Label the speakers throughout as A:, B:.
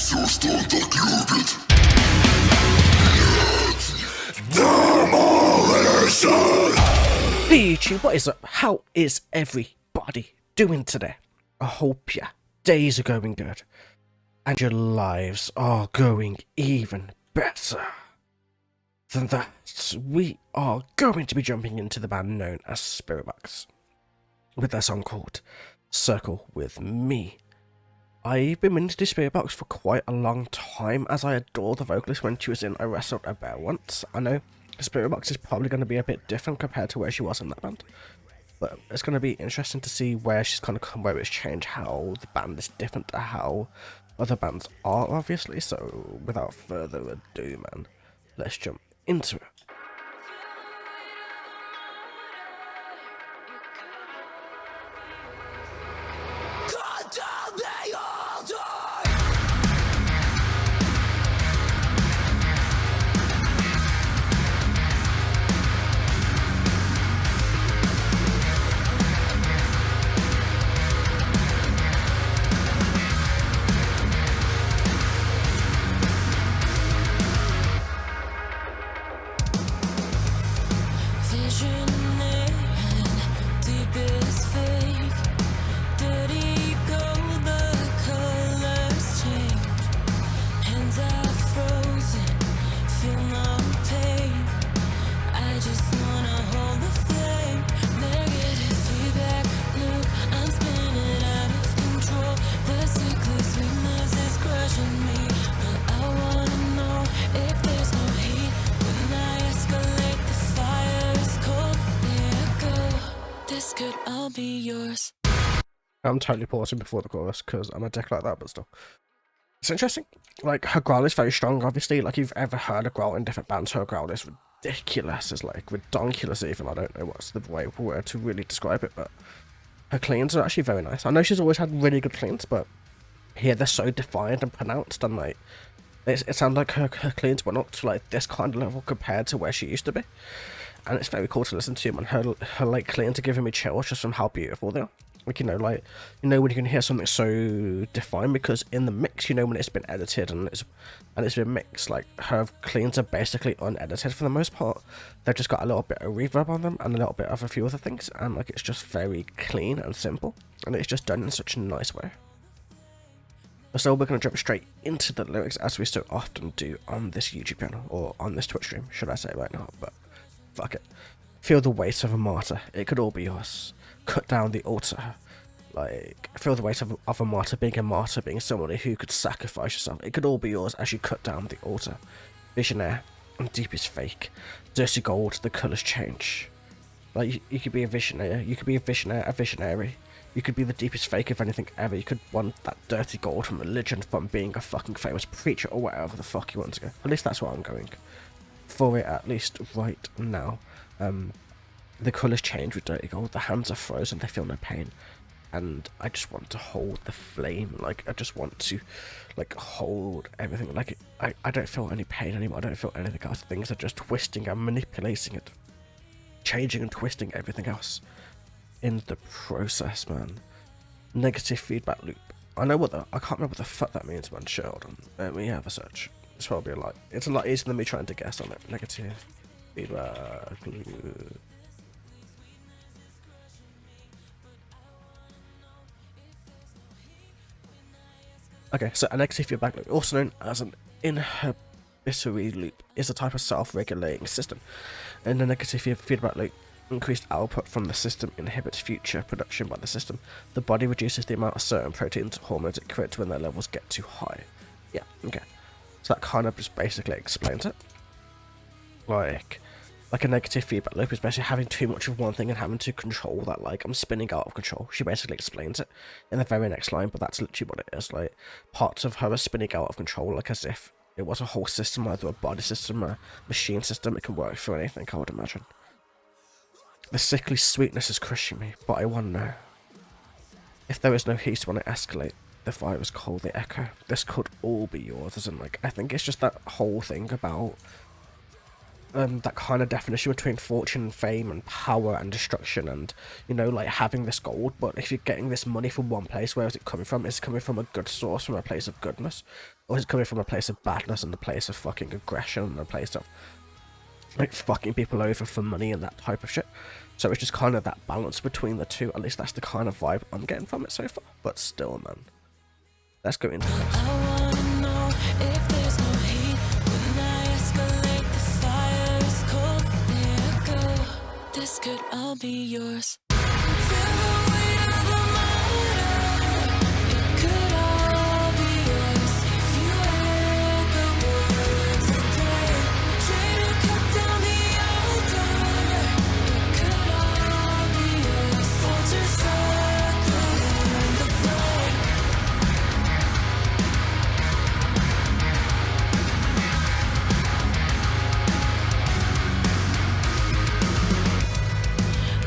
A: Hey YouTube, what is up? How is everybody doing today? I hope your days are going good and your lives are going even better than that. We are going to be jumping into the band known as Spiritbox with their song called Circle With Me. I've been meaning to do Spiritbox for quite a long time, as I adore the vocalist when she was in I Wrestled a Bear Once. I know Spiritbox is probably going to be a bit different compared to where she was in that band, but it's going to be interesting to see where she's kind of come, where it's changed, how the band is different to how other bands are, obviously. So without further ado, man, let's jump into it. I'm totally pausing before the chorus because I'm a dick like that, but still. It's interesting. Like, her growl is very strong, obviously. Like, you've ever heard a growl in different bands, her growl is ridiculous. It's like redonkulous even. I don't know what's the right word to really describe it, but her cleans are actually very nice. I know she's always had really good cleans, but here they're so defined and pronounced, and like, it sounds like her cleans went up to like this kind of level compared to where she used to be. And it's very cool to listen to, and her like cleans are giving me chills just from how beautiful they are. Like, when you can hear something so defined, because in the mix, when it's been edited and it's been mixed, like, her cleans are basically unedited for the most part. They've just got a little bit of reverb on them and a little bit of a few other things, and like, it's just very clean and simple, and it's just done in such a nice way. So we're going to jump straight into the lyrics, as we so often do on this YouTube channel, or on this Twitch stream, should I say right now, but fuck it. Feel the weight of a martyr, it could all be us. Cut down the altar. Like, feel the weight of a martyr, being someone who could sacrifice yourself. It could all be yours as you cut down the altar. Visionaire, and deep is fake. Dirty gold, the colours change. Like, you could be a visionary, a visionary. You could be the deepest fake of anything ever. You could want that dirty gold from religion, from being a fucking famous preacher, or whatever the fuck you want to go. At least that's where I'm going for it, at least right now. The colours change with dirty gold, the hands are frozen, they feel no pain, and I just want to hold the flame. Like, I just want to, like, hold everything. Like, I don't feel any pain anymore, I don't feel anything else. Things are just twisting and manipulating it, changing and twisting everything else in the process, man. Negative feedback loop. I can't remember what the fuck that means, man. Hold on, let me have a search. It's probably it's a lot easier than me trying to guess on it. Negative feedback loop. Okay, so a negative feedback loop, also known as an inhibitory loop, is a type of self-regulating system. In a negative feedback loop, increased output from the system inhibits future production by the system. The body reduces the amount of certain proteins and hormones it creates when their levels get too high. Yeah, okay. So that kind of just basically explains it. Like a negative feedback loop is basically having too much of one thing and having to control that. Like, I'm spinning out of control. She basically explains it in the very next line, but that's literally what it is. Like, parts of her are spinning out of control, like as if it was a whole system, either a body system or a machine system. It can work for anything, I would imagine. The sickly sweetness is crushing me, but I want to know. If there is no heat when I escalate, the fire is cold, they echo. This could all be yours, isn't like, I think it's just that whole thing about that kind of definition between fortune and fame and power and destruction and, you know, like having this gold, but if you're getting this money from one place, where is it coming from? Is it coming from a good source, from a place of goodness? Or is it coming from a place of badness and a place of fucking aggression and a place of, like, fucking people over for money and that type of shit? So it's just kind of that balance between the two. At least that's the kind of vibe I'm getting from it so far. But still, man. Let's go into this.
B: I wanna know if there's no heat when I escalate. The fire is cold. There I go. This could all be yours. Feel the weight of the motor. It could all be yours if you had the words of prayer. Try to cut down the altar. It could all be yours. Vultures circling the flame.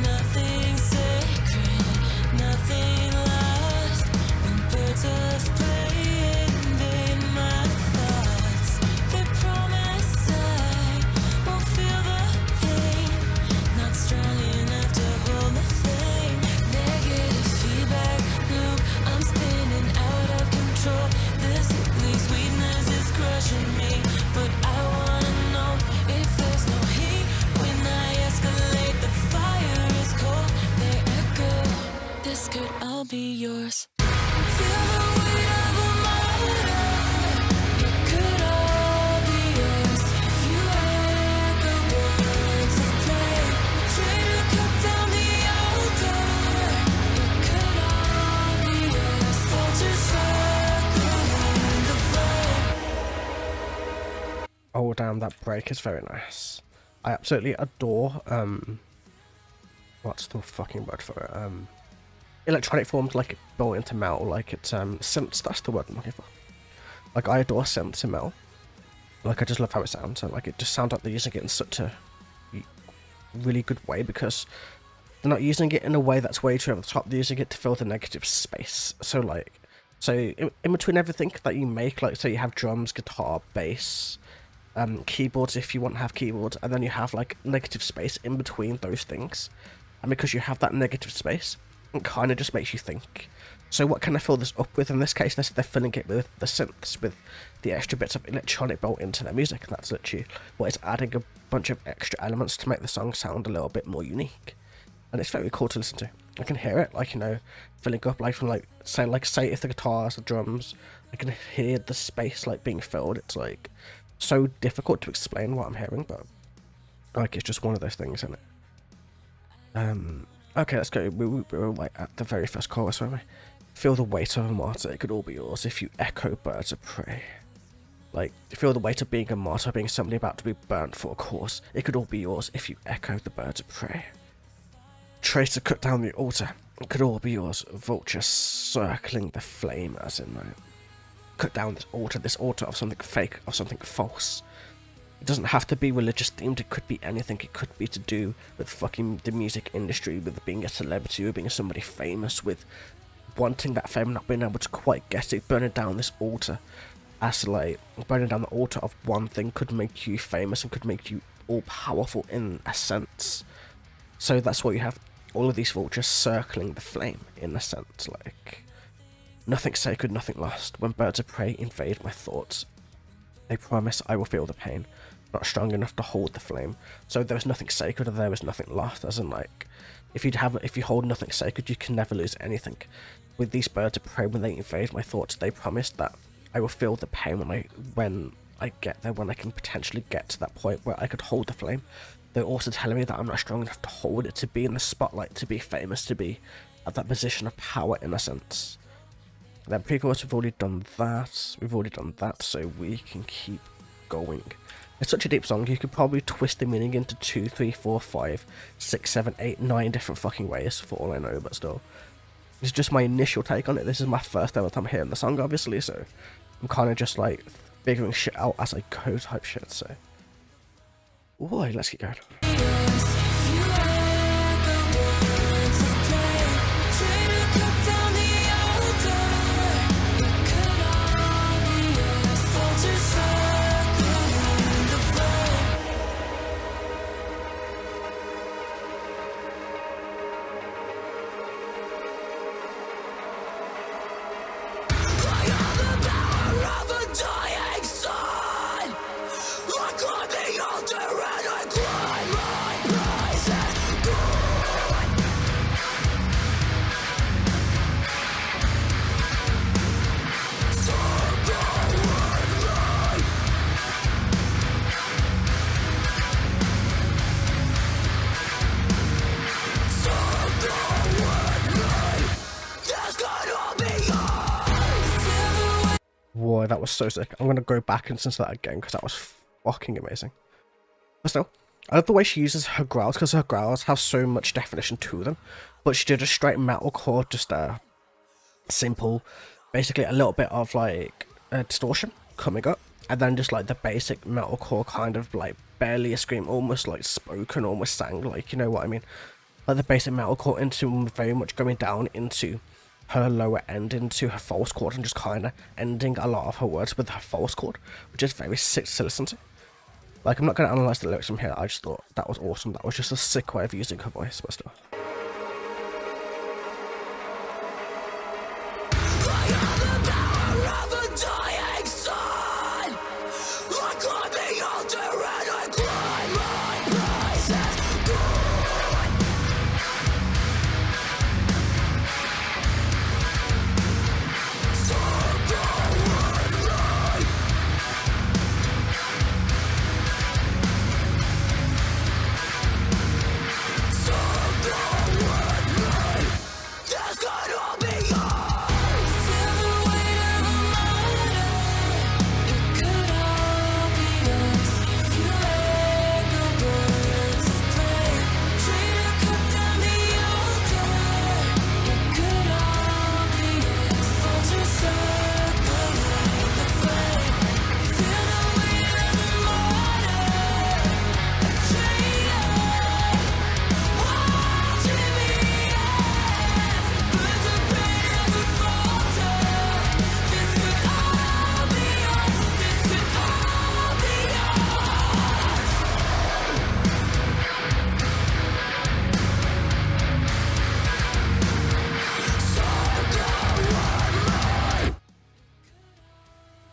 B: Nothing sacred, nothing lost. When birds of prey invade my thoughts, they promise I won't feel the pain. Not strong enough to hold the flame. Negative feedback loop, I'm spinning out of control. This ugly sweetness is crushing me, but I wanna know if there's no heat when I escalate. The fire is cold, they echo. This could all be yours. Feel the weight of a motor. It could all be yours if you had the words of prayer. Try to cut down the altar. It could all be yours. Vultures circling the flame.
A: Oh damn, that break is very nice. I absolutely adore what's the fucking word for it? Electronic forms, like built into metal, like it's synths, that's the word I'm looking for. Like I adore synths in metal. Like I just love how it sounds, and like it just sounds like they're using it in such a really good way, because they're not using it in a way that's way too over the top, they're using it to fill the negative space. So like, in between everything that you make, like so you have drums, guitar, bass, keyboards if you want to have keyboards, and then you have like negative space in between those things. And because you have that negative space, it kind of just makes you think, so what can I fill this up with? In this case, they're filling it with the synths, with the extra bits of electronic built into their music, and that's literally what is adding a bunch of extra elements to make the song sound a little bit more unique. And it's very cool to listen to. I can hear it, like, you know, filling up, like, from, like, say if the guitars, the drums, I can hear the space, like, being filled. It's, like, so difficult to explain what I'm hearing, but, like, it's just one of those things, isn't it? Okay, let's go. We're like at the very first chorus, weren't we? Feel the weight of a martyr, it could all be yours if you echo birds of prey. Like, feel the weight of being a martyr, being somebody about to be burnt for a cause. It could all be yours if you echo the birds of prey. Trace to cut down the altar, it could all be yours. Vulture circling the flame, as in, like, cut down this altar of something fake, of something false. It doesn't have to be religious themed, it could be anything. It could be to do with fucking the music industry, with being a celebrity, with being somebody famous, with wanting that fame, not being able to quite get it. Burning down this altar, as like, burning down the altar of one thing could make you famous and could make you all powerful in a sense. So that's what you have, all of these vultures circling the flame in a sense, like, nothing sacred, nothing lost. When birds of prey invade my thoughts, they promise I will feel the pain, not strong enough to hold the flame. So there is nothing sacred, and there is nothing lost, as in, like, if you hold nothing sacred, you can never lose anything. With these birds of prey, when they invade my thoughts, they promise that I will feel the pain when I get there, when I can potentially get to that point where I could hold the flame. They're also telling me that I'm not strong enough to hold it, to be in the spotlight, to be famous, to be at that position of power, in a sense. Then pre-chorus, we've already done that, so we can keep going. It's such a deep song, you could probably twist the meaning into 2, 3, 4, 5, 6, 7, 8, 9 different fucking ways, for all I know, but still. It's just my initial take on it. This is my first ever time hearing the song, obviously, so I'm kind of just, like, figuring shit out as I go type shit, so. Boy, let's get going. Whoa, that was so sick. I'm gonna go back and listen to that again because that was fucking amazing. But still, I love the way she uses her growls because her growls have so much definition to them. But she did a straight metalcore, just simple, basically a little bit of like distortion coming up, and then just like the basic metalcore kind of like barely a scream, almost like spoken, almost sang, like, you know what I mean? Like the basic metalcore into very much going down into her lower end, into her false chord, and just kind of ending a lot of her words with her false chord, which is very sick to listen to. Like, I'm not going to analyse the lyrics from here, I just thought that was awesome. That was just a sick way of using her voice, but still.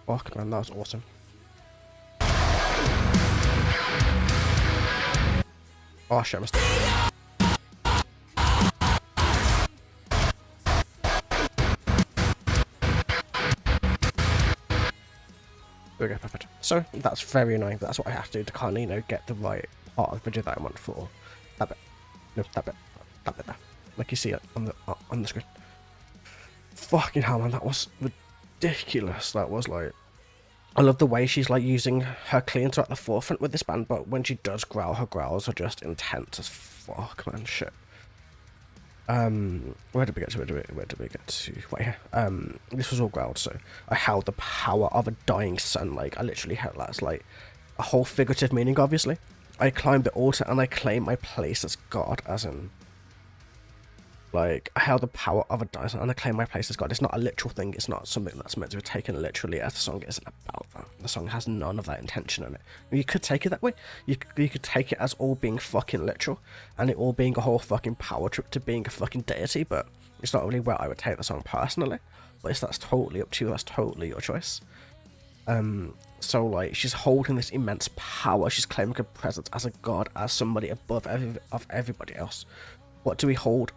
A: Fuck man, that was awesome. Oh shit, I missed it. There we go, perfect. So that's very annoying, but that's what I have to do to kind of, you know, get the right part of the video that I want for that bit. No, that bit there. Like you see it on the screen. Fucking hell, man, that was ridiculous. That was like, I love the way she's like using her cleans at the forefront with this band, but when she does growl, her growls are just intense as fuck, man. Shit. Where did we get to? Where did we get to? Right here. This was all growled, so I held the power of a dying sun. Like, I literally held that as like a whole figurative meaning, obviously. I climbed the altar and I claimed my place as God, as in, like, I held the power of a dying sun and I claimed my place as God. It's not a literal thing, it's not something that's meant to be taken literally, as the song isn't about that. The song has none of that intention in it. You could take it that way. You could take it as all being fucking literal, and it all being a whole fucking power trip to being a fucking deity, but it's not really where I would take the song personally. But that's totally up to you, that's totally your choice. So like, she's holding this immense power, she's claiming her presence as a god, as somebody above everybody else. What do we hold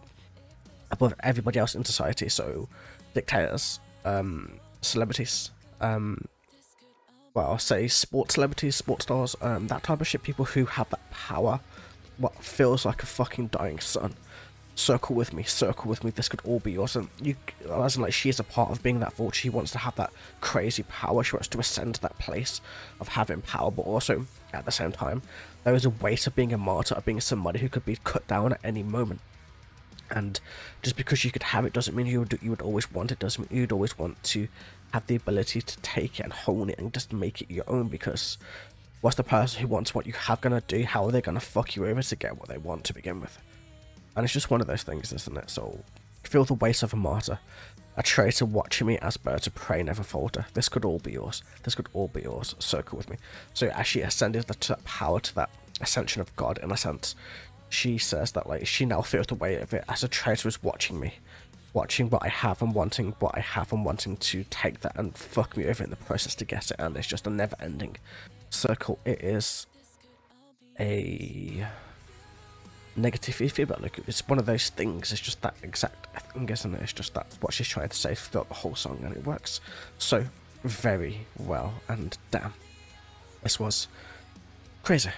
A: above everybody else in society? So dictators, celebrities, well, I'll say sports celebrities, sports stars, that type of shit, people who have that power, what feels like a fucking dying sun. Circle with me, this could all be yours. And you, as in, like, she is a part of being that vulture. She wants to have that crazy power, she wants to ascend to that place of having power, but also, at the same time, there is a weight of being a martyr, of being somebody who could be cut down at any moment. And just because you could have it doesn't mean you would always want it, doesn't mean you'd always want to have the ability to take it and hone it and just make it your own, because what's the person who wants what you have gonna do? How are they gonna fuck you over to get what they want to begin with? And it's just one of those things, isn't it? So, feel the weight of a martyr, a traitor watching me as birds of prey never falter. This could all be yours. This could all be yours. Circle with me. So as she ascended to that power, to that ascension of God, in a sense, she says that, like, she now feels the weight of it as a traitor is watching me, watching what I have and wanting what I have and wanting to take that and fuck me over in the process to get it. And it's just a never-ending circle. It is a negative feedback. Like, it's one of those things. It's just that exact thing, isn't it? It's just that what she's trying to say throughout the whole song, and it works so very well. And damn, this was crazy.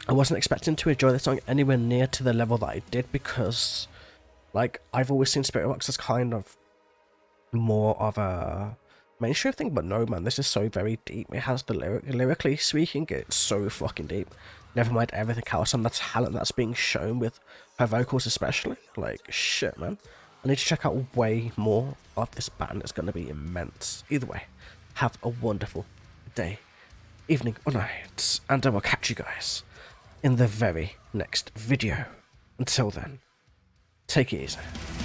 A: I wasn't expecting to enjoy the song anywhere near to the level that I did, because, like, I've always seen Spiritbox as kind of more of a mainstream thing, but no, man, this is so very deep. It has the lyrically speaking, it's so fucking deep. Never mind everything else and the talent that's being shown with her vocals, especially. Like, shit, man. I need to check out way more of this band. It's going to be immense. Either way, have a wonderful day, evening, or night, and I will catch you guys in the very next video. Until then, take it easy.